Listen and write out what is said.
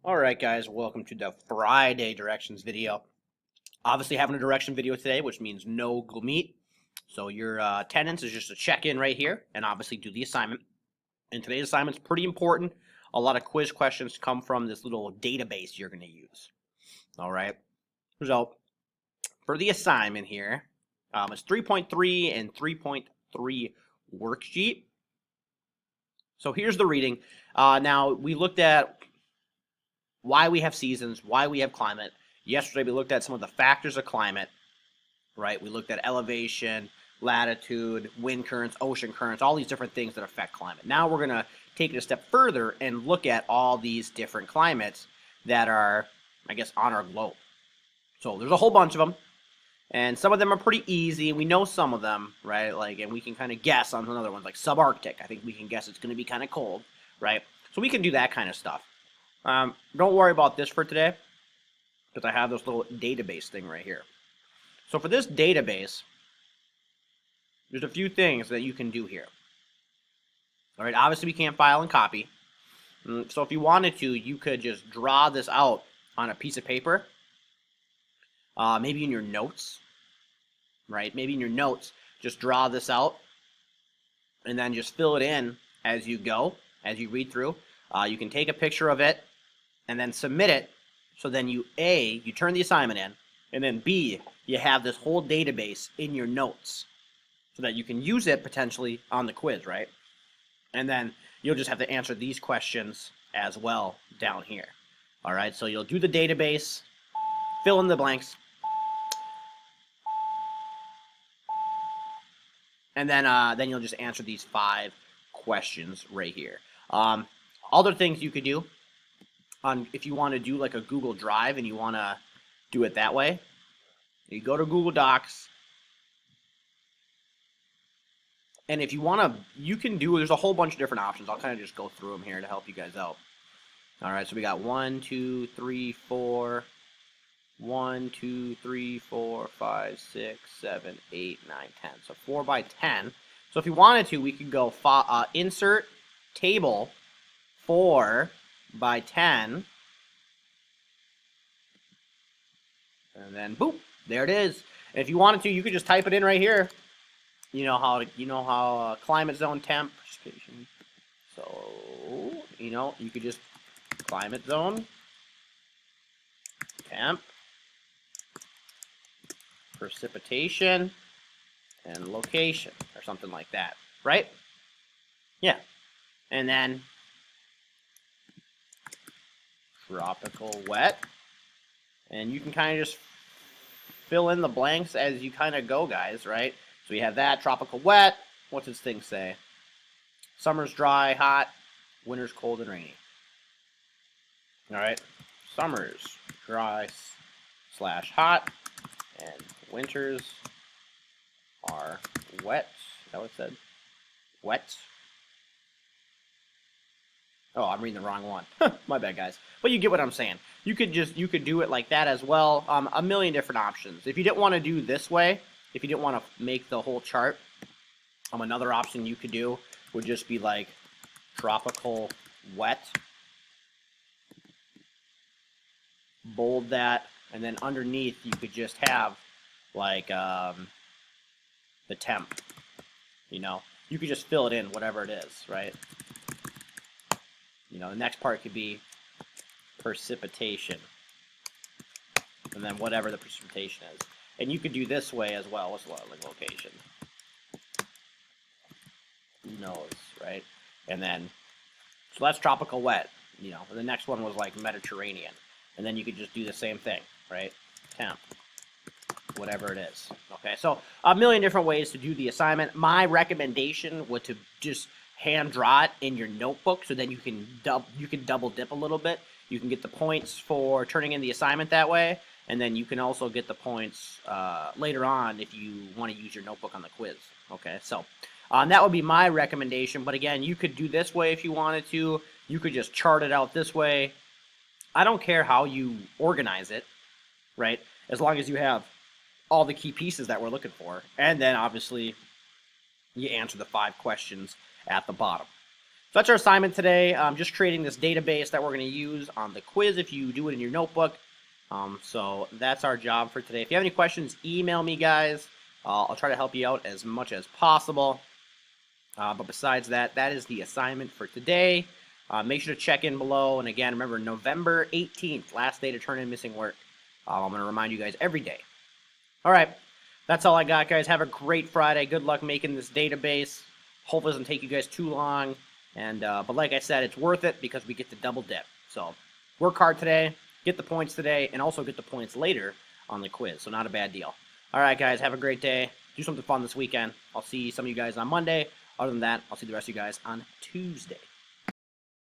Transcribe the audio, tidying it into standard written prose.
Alright guys, welcome to the Friday directions video. Obviously having a direction video today, which means no Google Meet. So your attendance is just a check-in right here and obviously do the assignment. And today's assignment's pretty important. A lot of quiz questions come from this little database you're going to use. Alright, so for the assignment here, it's 3.3 and 3.3 worksheet. So here's the reading. Now we looked at why we have seasons, why we have climate. Yesterday we looked at some of the factors of climate, right? We looked at elevation, latitude, wind currents, ocean currents, all these different things that affect climate. Now we're going to take it a step further and look at all these different climates that are, I guess, on our globe. So there's a whole bunch of them, and some of them are pretty easy. We know some of them, right? Like, and we can kind of guess on another ones, like subarctic. I think we can guess it's going to be kind of cold, right? So we can do that kind of stuff. Don't worry about this for today, because I have this little database thing right here. So for this database, there's a few things that you can do here. All right, obviously we can't file and copy. So if you wanted to, you could just draw this out on a piece of paper, maybe in your notes, right? Maybe in your notes, just draw this out, and then just fill it in as you go, as you read through. You can take a picture of it, and then submit it, so then you turn the assignment in, and then B, you have this whole database in your notes, so that you can use it potentially on the quiz, right? And then you'll just have to answer these questions as well down here. All right, so you'll do the database, fill in the blanks, and then you'll just answer these 5 questions right here. Other things you could do, if you want to do like a Google Drive and you want to do it that way, you go to Google Docs, and if you want to, you can do, there's a whole bunch of different options. I'll kind of just go through them here to help you guys out. All right, so we got 1, 2, 3, 4, 1, 2, 3, 4, 5, 6, 7, 8, 9, 10. So 4 by 10. So if you wanted to, we could go insert table 4 by 10, and then boop, there it is. And if you wanted to, you could just type it in right here. You know how climate zone temp. So you could just climate zone temp, precipitation, and location, or something like that, right? Yeah, and then tropical wet, and you can kind of just fill in the blanks as you kind of go, guys, right? So we have that, tropical wet. What's this thing say? Summer's dry, hot, winter's cold and rainy. All right, summer's dry / hot, and winters are wet. Is that what it said? Wet. Oh, I'm reading the wrong one. My bad, guys. But you get what I'm saying. You could do it like that as well. A million different options. If you didn't want to do this way, if you didn't want to make the whole chart, another option you could do would just be like tropical wet. Bold that, and then underneath you could just have like the temp. You could just fill it in, whatever it is, right? The next part could be precipitation, and then whatever the precipitation is. And you could do this way as well. What's the location? Who knows, right? And then, so that's tropical wet. And the next one was like Mediterranean. And then you could just do the same thing, right? Temp, whatever it is. Okay, so a million different ways to do the assignment. My recommendation was to just hand draw it in your notebook, so then you can double dip a little bit. You can get the points for turning in the assignment that way, and then you can also get the points later on if you want to use your notebook on the quiz. Okay, so that would be my recommendation. But again, you could do this way if you wanted to. You could just chart it out this way. I don't care how you organize it, right? As long as you have all the key pieces that we're looking for. And then obviously you answer the 5 questions at the bottom. that's our assignment today. Just creating this database that we're going to use on the quiz if you do it in your notebook. So that's our job for today. If you have any questions, email me, guys. I'll try to help you out as much as possible. But besides that, that is the assignment for today. Make sure to check in below. And again, remember, November 18th, last day to turn in missing work. I'm going to remind you guys every day. All right. That's all I got, guys. Have a great Friday. Good luck making this database. Hope it doesn't take you guys too long. And but like I said, it's worth it because we get to double dip. So work hard today, get the points today, and also get the points later on the quiz. So not a bad deal. All right, guys. Have a great day. Do something fun this weekend. I'll see some of you guys on Monday. Other than that, I'll see the rest of you guys on Tuesday.